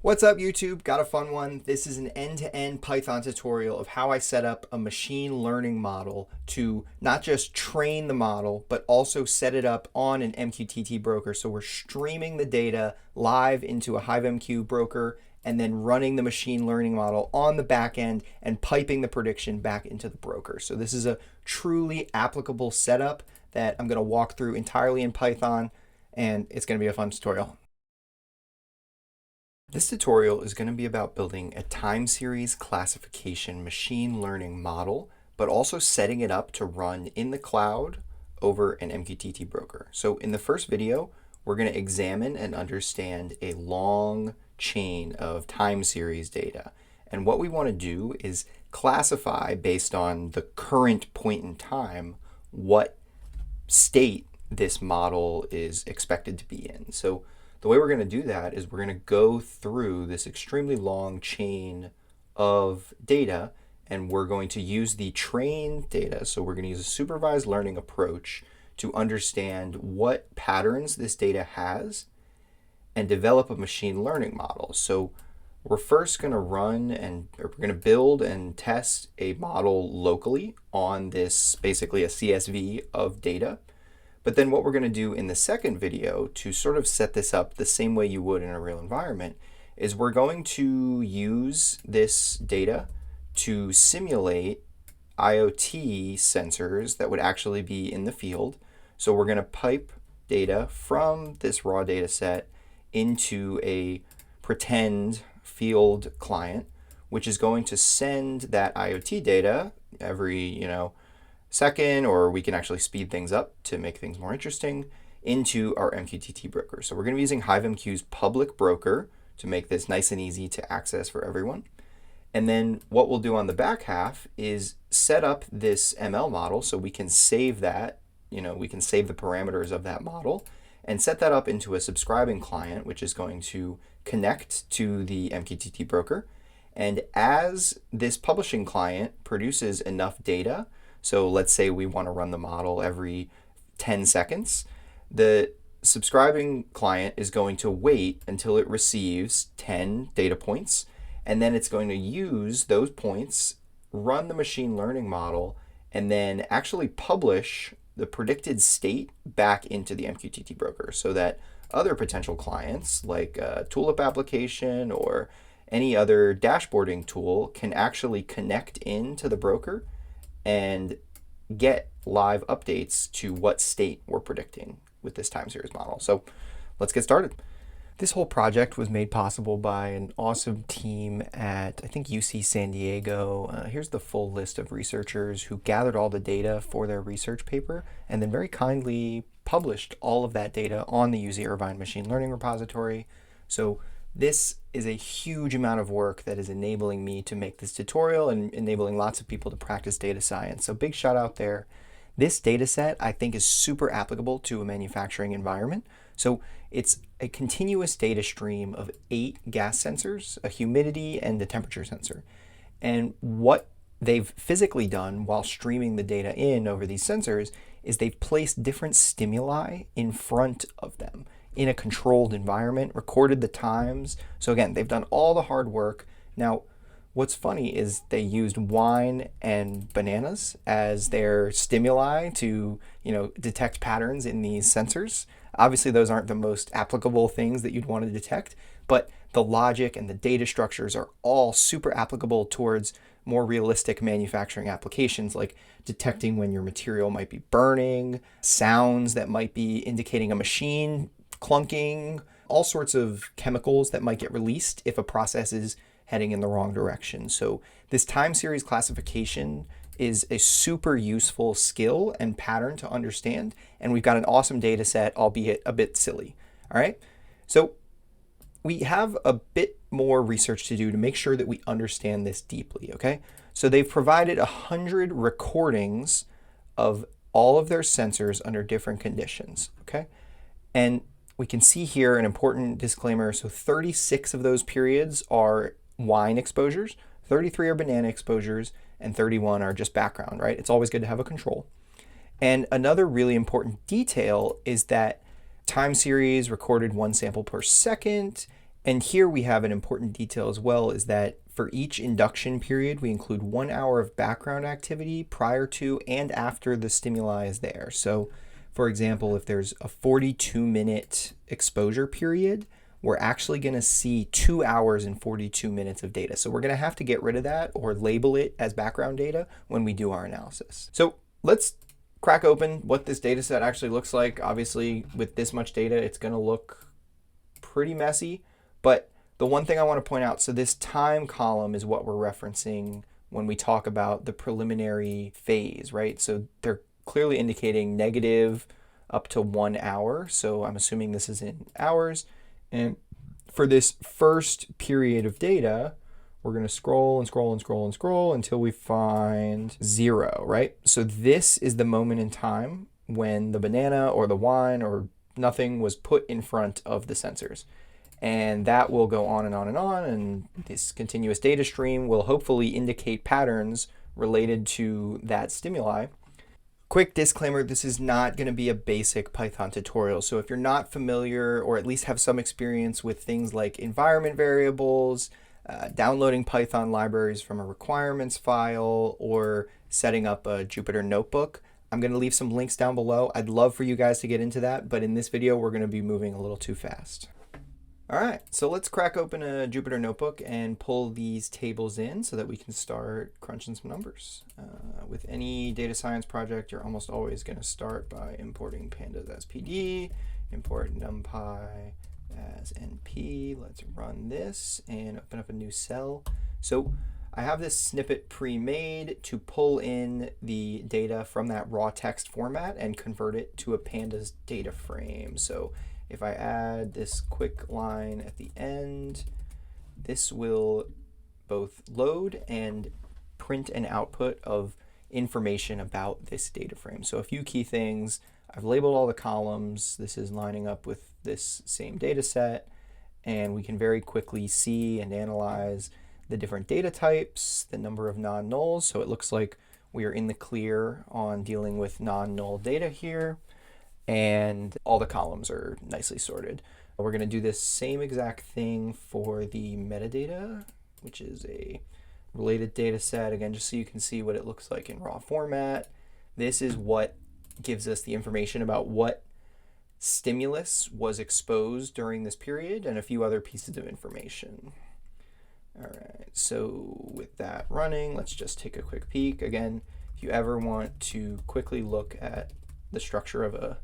What's up, YouTube? Got a fun one. This is an end-to-end Python tutorial of how I set up a machine learning model to not just train the model, but also set it up on an MQTT broker. So we're streaming the data live into a HiveMQ broker and then running the machine learning model on the back end and piping the prediction back into the broker. So this is a truly applicable setup that I'm going to walk through entirely in Python, and it's going to be a fun tutorial. This tutorial is going to be about building a time series classification machine learning model, but also setting it up to run in the cloud over an MQTT broker. So in the first video, we're going to examine and understand a long chain of time series data. And what we want to do is classify based on the current point in time what state this model is expected to be in. So the way we're going to do that is we're going to go through this extremely long chain of data, and we're going to use the trained data. So we're going to use a supervised learning approach to understand what patterns this data has and develop a machine learning model. So we're first going to we're going to build and test a model locally on this, basically a CSV of data. But then what we're going to do in the second video to sort of set this up the same way you would in a real environment is we're going to use this data to simulate IoT sensors that would actually be in the field. So we're going to pipe data from this raw data set into a pretend field client, which is going to send that IoT data every, second, or we can actually speed things up to make things more interesting, into our MQTT broker. So we're going to be using HiveMQ's public broker to make this nice and easy to access for everyone. And then what we'll do on the back half is set up this ML model so we can save that, we can save the parameters of that model and set that up into a subscribing client, which is going to connect to the MQTT broker. And as this publishing client produces enough data, so let's say we want to run the model every 10 seconds, the subscribing client is going to wait until it receives 10 data points, and then it's going to use those points, run the machine learning model, and then actually publish the predicted state back into the MQTT broker so that other potential clients, like a Tulip application or any other dashboarding tool, can actually connect into the broker and get live updates to what state we're predicting with this time series model. So let's get started. This whole project was made possible by an awesome team at, I think, UC San Diego. Here's the full list of researchers who gathered all the data for their research paper and then very kindly published all of that data on the UC Irvine Machine Learning Repository. So this is a huge amount of work that is enabling me to make this tutorial and enabling lots of people to practice data science. So big shout out there. This data set I think is super applicable to a manufacturing environment. So it's a continuous data stream of 8 gas sensors, a humidity and a temperature sensor. And what they've physically done while streaming the data in over these sensors is they've placed different stimuli in front of them in a controlled environment, recorded the times. So again, they've done all the hard work. Now, what's funny is they used wine and bananas as their stimuli to, detect patterns in these sensors. Obviously, those aren't the most applicable things that you'd want to detect, but the logic and the data structures are all super applicable towards more realistic manufacturing applications, like detecting when your material might be burning, sounds that might be indicating a machine clunking, all sorts of chemicals that might get released if a process is heading in the wrong direction. So this time series classification is a super useful skill and pattern to understand, and we've got an awesome data set, albeit a bit silly. All right, so we have a bit more research to do to make sure that we understand this deeply, okay? So they've provided 100 recordings of all of their sensors under different conditions, okay? And we can see here an important disclaimer. So 36 of those periods are wine exposures, 33 are banana exposures, and 31 are just background, right? It's always good to have a control. And another really important detail is that time series recorded 1 sample per second, And here we have an important detail as well, is that for each induction period, we include 1 hour of background activity prior to and after the stimuli is there. So for example, if there's a 42-minute exposure period, we're actually going to see 2 hours and 42 minutes of data. So we're going to have to get rid of that or label it as background data when we do our analysis. So let's crack open what this data set actually looks like. Obviously, with this much data, it's going to look pretty messy. But the one thing I want to point out, so this time column is what we're referencing when we talk about the preliminary phase, right? So they're clearly indicating negative up to 1 hour. So I'm assuming this is in hours. And for this first period of data, we're going to scroll and scroll and scroll and scroll until we find 0, right? So this is the moment in time when the banana or the wine or nothing was put in front of the sensors. And that will go on and on and on. And this continuous data stream will hopefully indicate patterns related to that stimuli. Quick disclaimer, this is not going to be a basic Python tutorial. So if you're not familiar or at least have some experience with things like environment variables, downloading Python libraries from a requirements file, or setting up a Jupyter notebook, I'm going to leave some links down below. I'd love for you guys to get into that, but in this video, we're going to be moving a little too fast. All right, so let's crack open a Jupyter notebook and pull these tables in so that we can start crunching some numbers. With any data science project, you're almost always going to start by importing pandas as PD, import numpy as np. Let's run this and open up a new cell. So I have this snippet pre-made to pull in the data from that raw text format and convert it to a pandas data frame. So if I add this quick line at the end, this will both load and print an output of information about this data frame. So a few key things. I've labeled all the columns. This is lining up with this same data set, and we can very quickly see and analyze the different data types, the number of non-nulls. So it looks like we are in the clear on dealing with non-null data here, and all the columns are nicely sorted. We're going to do this same exact thing for the metadata, which is a related data set, again, just so you can see what it looks like in raw format. This is what gives us the information about what stimulus was exposed during this period and a few other pieces of information. All right, so with that running, let's just take a quick peek. Again, if you ever want to quickly look at the structure of a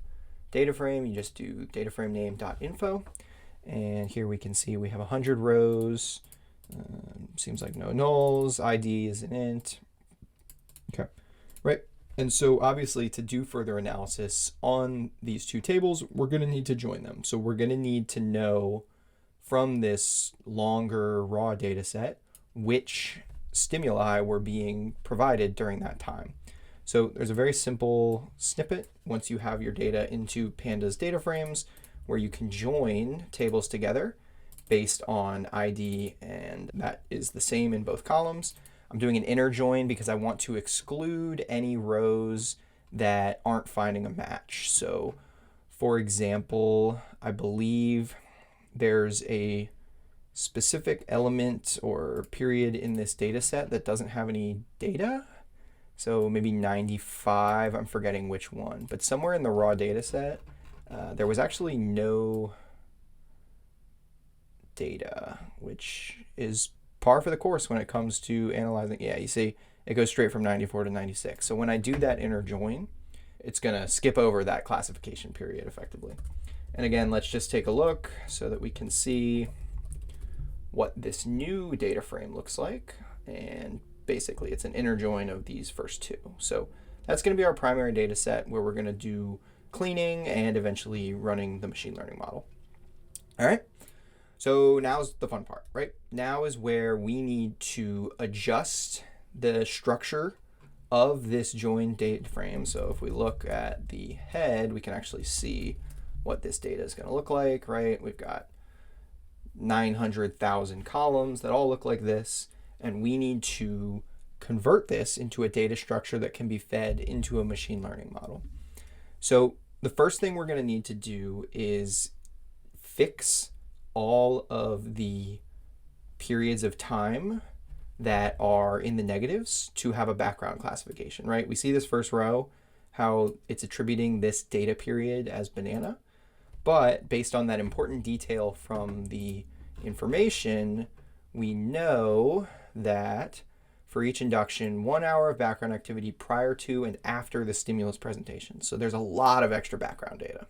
data frame, you just do dataframe_name.info. And here we can see we have 100 rows. Seems like no nulls. ID is an int. Okay, right. And so obviously to do further analysis on these two tables, we're going to need to join them. So we're going to need to know from this longer raw data set which stimuli were being provided during that time. So there's a very simple snippet once you have your data into pandas data frames where you can join tables together based on ID, and that is the same in both columns. I'm doing an inner join because I want to exclude any rows that aren't finding a match. So for example, I believe there's a specific element or period in this data set that doesn't have any data. So maybe 95, I'm forgetting which one, but somewhere in the raw data set, there was actually no data, which is par for the course when it comes to analyzing. Yeah, you see it goes straight from 94 to 96. So when I do that inner join, it's going to skip over that classification period effectively. And again, let's just take a look so that we can see what this new data frame looks like. And basically, it's an inner join of these first two. So that's going to be our primary data set where we're going to do cleaning and eventually running the machine learning model. All right. So now's the fun part, right? Now is where we need to adjust the structure of this joined data frame. So if we look at the head, we can actually see what this data is going to look like, right? We've got 900,000 columns that all look like this, and we need to convert this into a data structure that can be fed into a machine learning model. So the first thing we're going to need to do is fix all of the periods of time that are in the negatives to have a background classification, right? We see this first row, how it's attributing this data period as banana, but based on that important detail from the information, we know that for each induction, 1 hour of background activity prior to and after the stimulus presentation. So there's a lot of extra background data.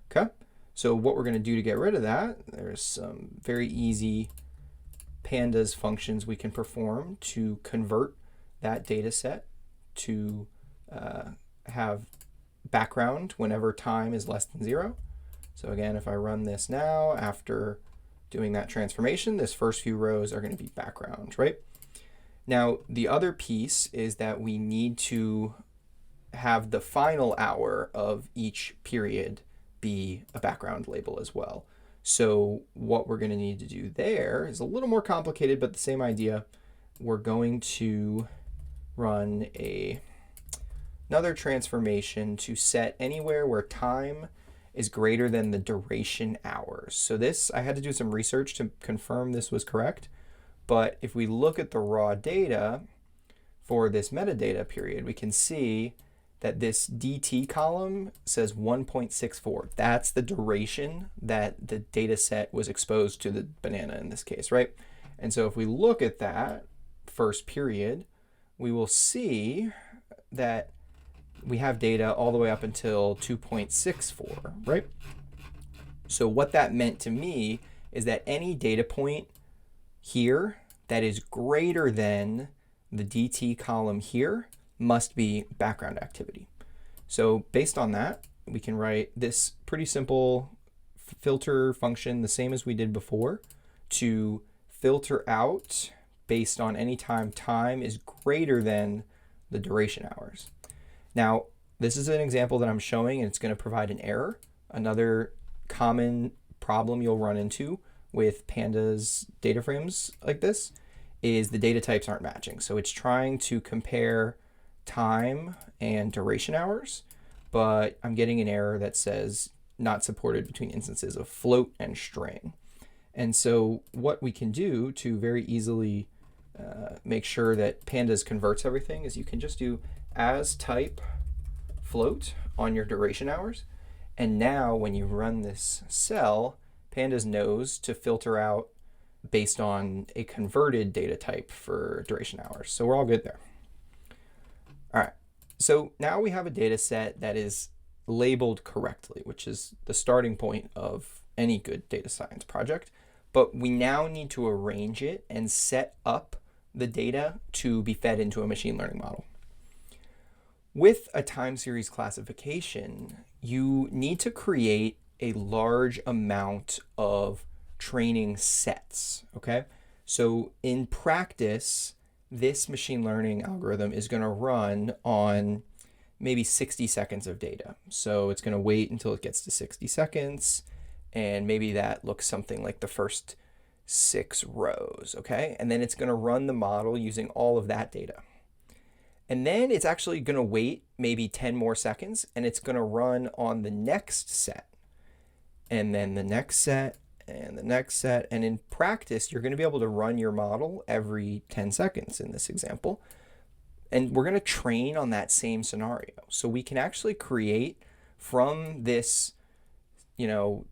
Okay, so what we're going to do to get rid of that, there's some very easy pandas functions we can perform to convert that data set to have background whenever time is less than 0. So again, if I run this now, after doing that transformation, this first few rows are going to be background, right? Now, the other piece is that we need to have the final hour of each period be a background label as well. So what we're going to need to do there is a little more complicated, but the same idea. We're going to run another transformation to set anywhere where time is greater than the duration hours. So this, I had to do some research to confirm this was correct. But if we look at the raw data for this metadata period, we can see that this DT column says 1.64. That's the duration that the data set was exposed to the banana in this case, right? And so if we look at that first period, we will see that we have data all the way up until 2.64, right? So what that meant to me is that any data point here that is greater than the DT column here must be background activity. So based on that, we can write this pretty simple filter function, the same as we did before, to filter out based on any time is greater than the duration hours. Now, this is an example that I'm showing, and it's going to provide an error. Another common problem you'll run into with pandas data frames like this is the data types aren't matching. So it's trying to compare time and duration hours, but I'm getting an error that says not supported between instances of float and string. And so what we can do to very easily make sure that pandas converts everything is you can just do as type float on your duration hours. And now when you run this cell, pandas knows to filter out based on a converted data type for duration hours. So we're all good there. All right, so now we have a data set that is labeled correctly, which is the starting point of any good data science project. But we now need to arrange it and set up the data to be fed into a machine learning model. With a time series classification, you need to create a large amount of training sets, okay? So in practice, this machine learning algorithm is going to run on maybe 60 seconds of data. So it's going to wait until it gets to 60 seconds, and maybe that looks something like the first 6 rows, okay? And then it's going to run the model using all of that data. And then it's actually going to wait maybe 10 more seconds, and it's going to run on the next set, and then the next set, and the next set. And in practice, you're going to be able to run your model every 10 seconds in this example. And we're going to train on that same scenario. So we can actually create from this,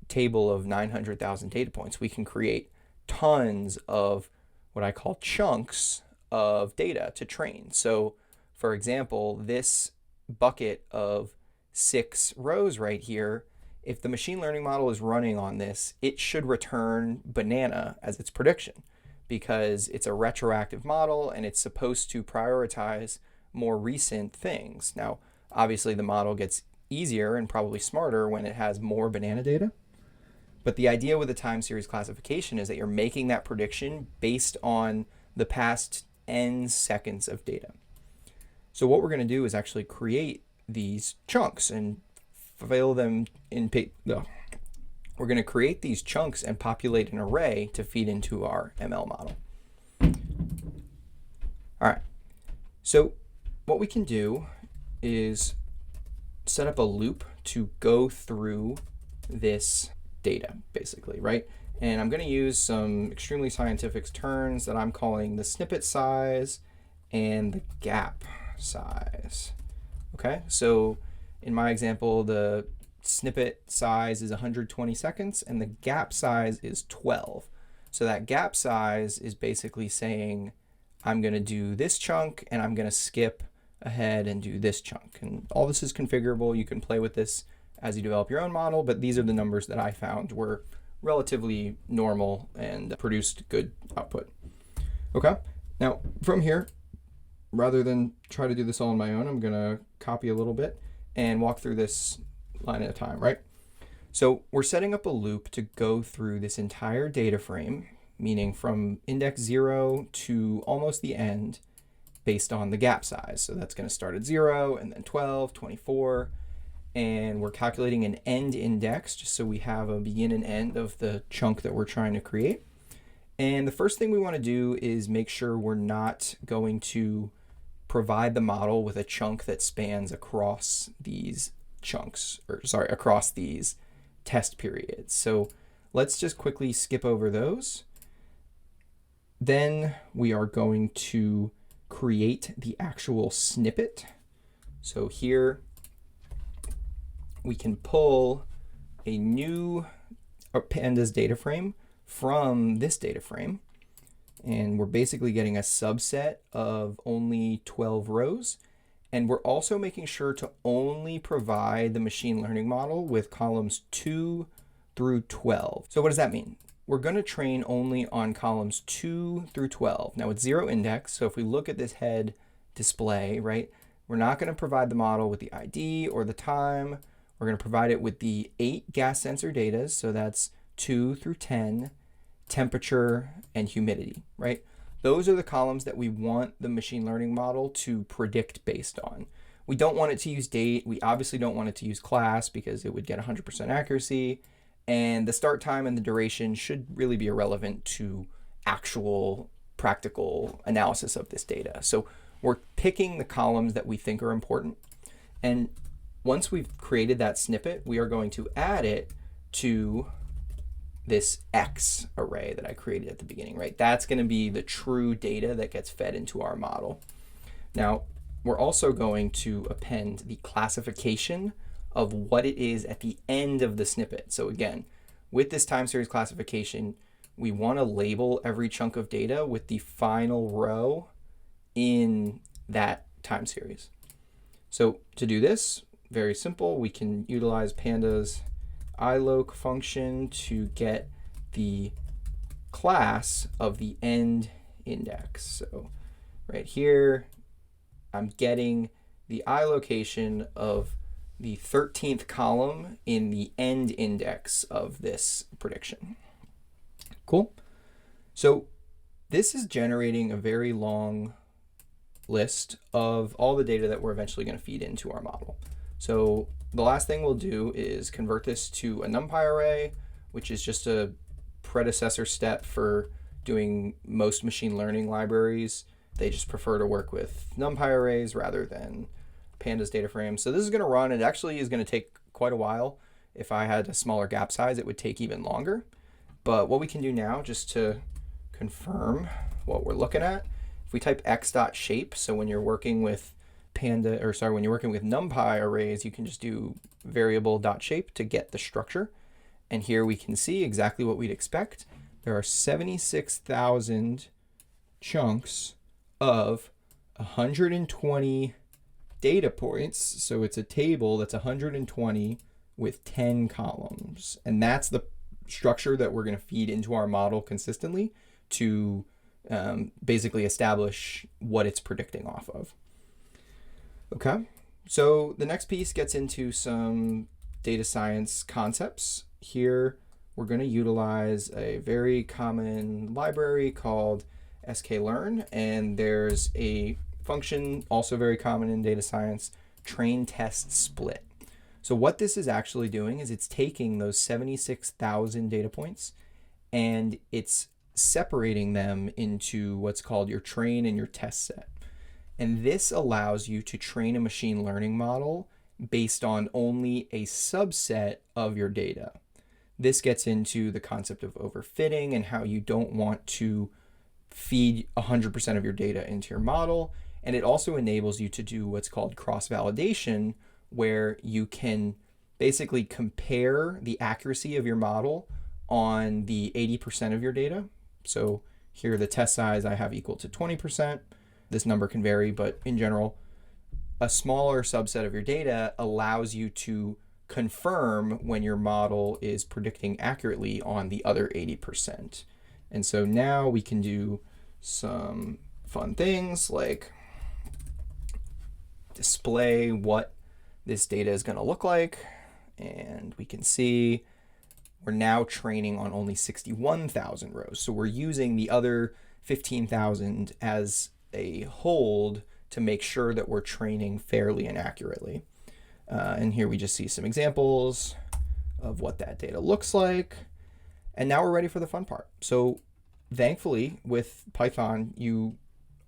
table of 900,000 data points, we can create tons of what I call chunks of data to train. So for example, this bucket of 6 rows right here, if the machine learning model is running on this, it should return banana as its prediction because it's a retroactive model and it's supposed to prioritize more recent things. Now, obviously the model gets easier and probably smarter when it has more banana data. But the idea with the time series classification is that you're making that prediction based on the past n seconds of data. So what we're going to do is actually create these chunks and fill them in. We're going to create these chunks and populate an array to feed into our ML model. All right. So what we can do is set up a loop to go through this data, basically, right? And I'm going to use some extremely scientific terms that I'm calling the snippet size and the gap size. Okay, so in my example, the snippet size is 120 seconds and the gap size is 12. So that gap size is basically saying I'm going to do this chunk and I'm going to skip ahead and do this chunk. And all this is configurable. You can play with this as you develop your own model, but these are the numbers that I found were relatively normal and produced good output. Okay, now from here, rather than try to do this all on my own, I'm going to copy a little bit and walk through this line at a time, right? So we're setting up a loop to go through this entire data frame, meaning from index 0 to almost the end based on the gap size. So that's going to start at 0 and then 12, 24, and we're calculating an end index just so we have a begin and end of the chunk that we're trying to create. And the first thing we want to do is make sure we're not going to provide the model with a chunk that spans across these chunks, or sorry, across these test periods. So let's just quickly skip over those. Then we are going to create the actual snippet. So here we can pull a new pandas data frame from this data frame. And we're basically getting a subset of only 12 rows. And we're also making sure to only provide the machine learning model with columns 2 through 12. So what does that mean? We're going to train only on columns 2 through 12. Now it's 0 index, so if we look at this head display, right, we're not going to provide the model with the ID or the time. We're going to provide it with the 8 gas sensor data, so that's 2 through 10, temperature, and humidity, right? Those are the columns that we want the machine learning model to predict based on. We don't want it to use date. We obviously don't want it to use class because it would get 100% accuracy. And the start time and the duration should really be irrelevant to actual practical analysis of this data. So we're picking the columns that we think are important. And once we've created that snippet, we are going to add it to this X array that I created at the beginning, right? That's going to be the true data that gets fed into our model. Now, we're also going to append the classification of what it is at the end of the snippet. So again, with this time series classification, we want to label every chunk of data with the final row in that time series. So to do this, very simple, we can utilize pandas iloc function to get the class of the end index. So right here, I'm getting the ilocation of the 13th column in the end index of this prediction. Cool. So this is generating a very long list of all the data that we're eventually going to feed into our model. So the last thing we'll do is convert this to a NumPy array, which is just a predecessor step for doing most machine learning libraries. They just prefer to work with NumPy arrays rather than pandas data frames. So this is going to run. It actually is going to take quite a while. If I had a smaller gap size, it would take even longer. But what we can do now, just to confirm what we're looking at, if we type x.shape, so when you're working with when you're working with NumPy arrays, you can just do variable.shape to get the structure. And here we can see exactly what we'd expect. There are 76,000 chunks of 120 data points. So it's a table that's 120 with 10 columns. And that's the structure that we're going to feed into our model consistently to basically establish what it's predicting off of. Okay, so the next piece gets into some data science concepts. Here, we're going to utilize a very common library called sklearn, and there's a function also very common in data science, train test split. So what this is actually doing is it's taking those 76,000 data points and it's separating them into what's called your train and your test set. And this allows you to train a machine learning model based on only a subset of your data. This gets into the concept of overfitting and how you don't want to feed 100% of your data into your model. And it also enables you to do what's called cross-validation, where you can basically compare the accuracy of your model on the 80% of your data. So here the test size I have equal to 20%. This number can vary, but in general, a smaller subset of your data allows you to confirm when your model is predicting accurately on the other 80%. And so now we can do some fun things like display what this data is going to look like. And we can see we're now training on only 61,000 rows. So we're using the other 15,000 as a hold to make sure that we're training fairly and accurately. And here we just see some examples of what that data looks like. And now we're ready for the fun part. So thankfully, with Python, you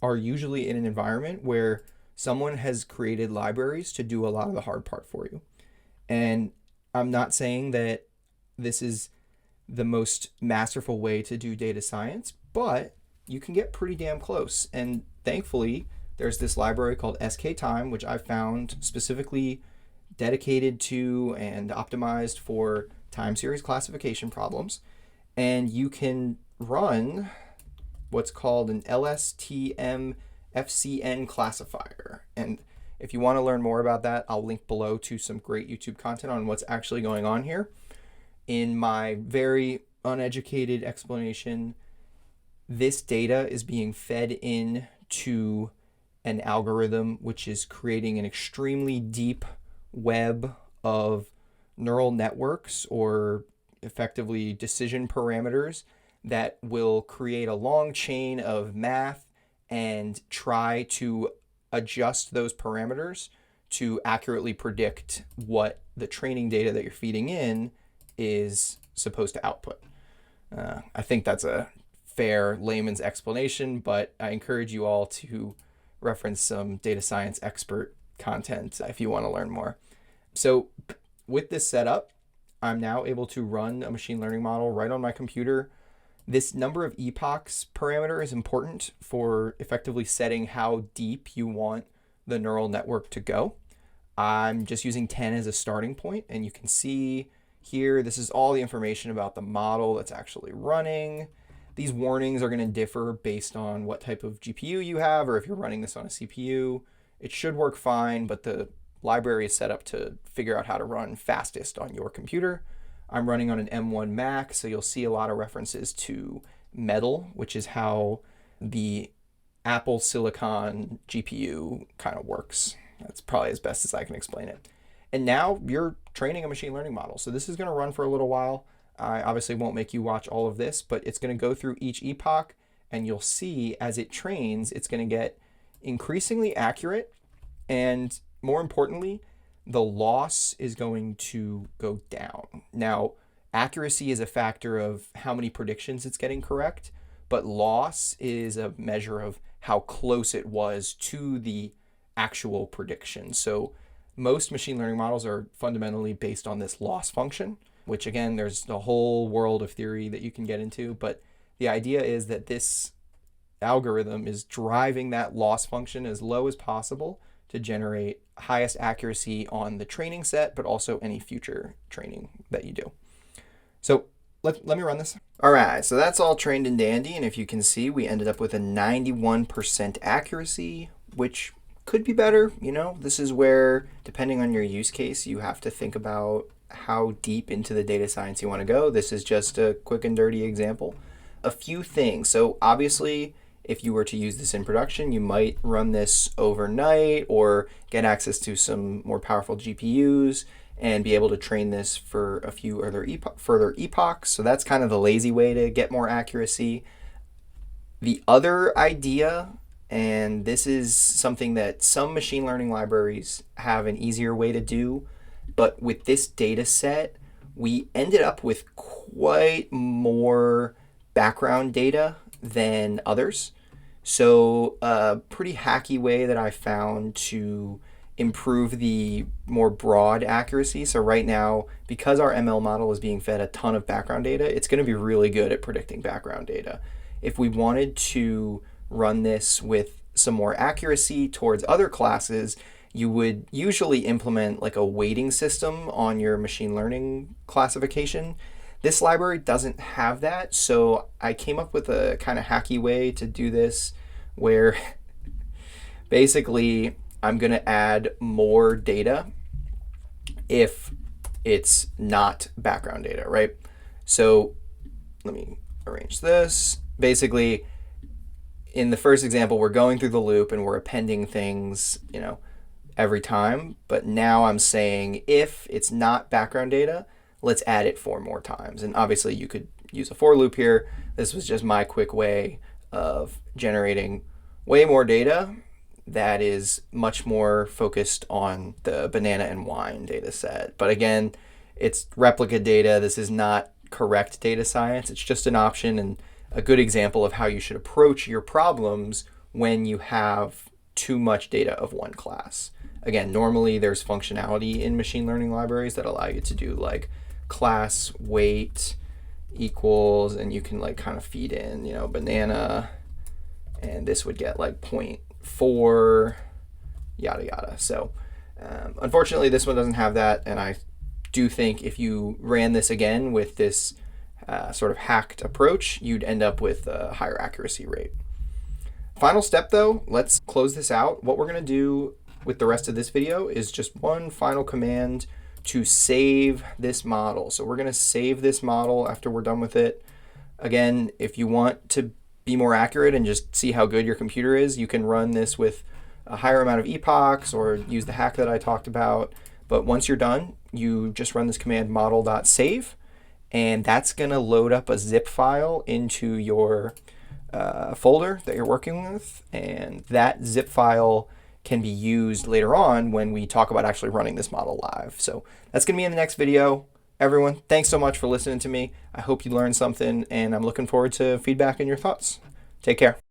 are usually in an environment where someone has created libraries to do a lot of the hard part for you. And I'm not saying that this is the most masterful way to do data science, but you can get pretty damn close. And thankfully, there's this library called SKTime, which I found specifically dedicated to and optimized for time series classification problems. And you can run what's called an LSTM FCN classifier. And if you want to learn more about that, I'll link below to some great YouTube content on what's actually going on here. In my very uneducated explanation, this data is being fed in to an algorithm which is creating an extremely deep web of neural networks, or effectively decision parameters, that will create a long chain of math and try to adjust those parameters to accurately predict what the training data that you're feeding in is supposed to output. I think that's a fair layman's explanation, but I encourage you all to reference some data science expert content if you want to learn more. So with this setup, I'm now able to run a machine learning model right on my computer. This number of epochs parameter is important for effectively setting how deep you want the neural network to go. I'm just using 10 as a starting point, and you can see here, this is all the information about the model that's actually running. These warnings are going to differ based on what type of GPU you have, or if you're running this on a CPU. It should work fine, but the library is set up to figure out how to run fastest on your computer. I'm running on an M1 Mac, so you'll see a lot of references to Metal, which is how the Apple Silicon GPU kind of works. That's probably as best as I can explain it. And now you're training a machine learning model. So this is going to run for a little while. I obviously won't make you watch all of this, but it's going to go through each epoch, and you'll see as it trains, it's going to get increasingly accurate, and more importantly, the loss is going to go down. Now, accuracy is a factor of how many predictions it's getting correct, but loss is a measure of how close it was to the actual prediction. So most machine learning models are fundamentally based on this loss function, which again, there's a whole world of theory that you can get into, but the idea is that this algorithm is driving that loss function as low as possible to generate highest accuracy on the training set, but also any future training that you do. So let me run this. All right, so that's all trained and dandy, and if you can see, we ended up with a 91% accuracy, which could be better. You know, this is where, depending on your use case, you have to think about how deep into the data science you want to go. This is just a quick and dirty example. A few things. So obviously, if you were to use this in production, you might run this overnight or get access to some more powerful GPUs and be able to train this for a few other further epochs. So that's kind of the lazy way to get more accuracy. The other idea, and this is something that some machine learning libraries have an easier way to do, but with this data set, we ended up with quite more background data than others. So a pretty hacky way that I found to improve the more broad accuracy. So right now, because our ML model is being fed a ton of background data, it's going to be really good at predicting background data. If we wanted to run this with some more accuracy towards other classes, you would usually implement like a weighting system on your machine learning classification. This library doesn't have that, so I came up with a kind of hacky way to do this where basically I'm going to add more data if it's not background data, right? So let me arrange this. Basically, in the first example, we're going through the loop and we're appending things, every time. But now I'm saying if it's not background data, let's add it 4 more times. And obviously you could use a for loop here. This was just my quick way of generating way more data that is much more focused on the banana and wine data set. But again, it's replica data. This is not correct data science. It's just an option and a good example of how you should approach your problems when you have too much data of one class. Again, normally there's functionality in machine learning libraries that allow you to do like class weight equals, and you can like kind of feed in, banana, and this would get like 0.4, yada, yada. So unfortunately, this one doesn't have that. And I do think if you ran this again with this sort of hacked approach, you'd end up with a higher accuracy rate. Final step though, let's close this out. What we're going to do with the rest of this video is just one final command to save this model. So we're going to save this model after we're done with it. Again, if you want to be more accurate and just see how good your computer is, you can run this with a higher amount of epochs or use the hack that I talked about. But once you're done, you just run this command model.save, and that's going to load up a zip file into your folder that you're working with. And that zip file can be used later on when we talk about actually running this model live. So that's going to be in the next video. Everyone, thanks so much for listening to me. I hope you learned something, and I'm looking forward to feedback and your thoughts. Take care.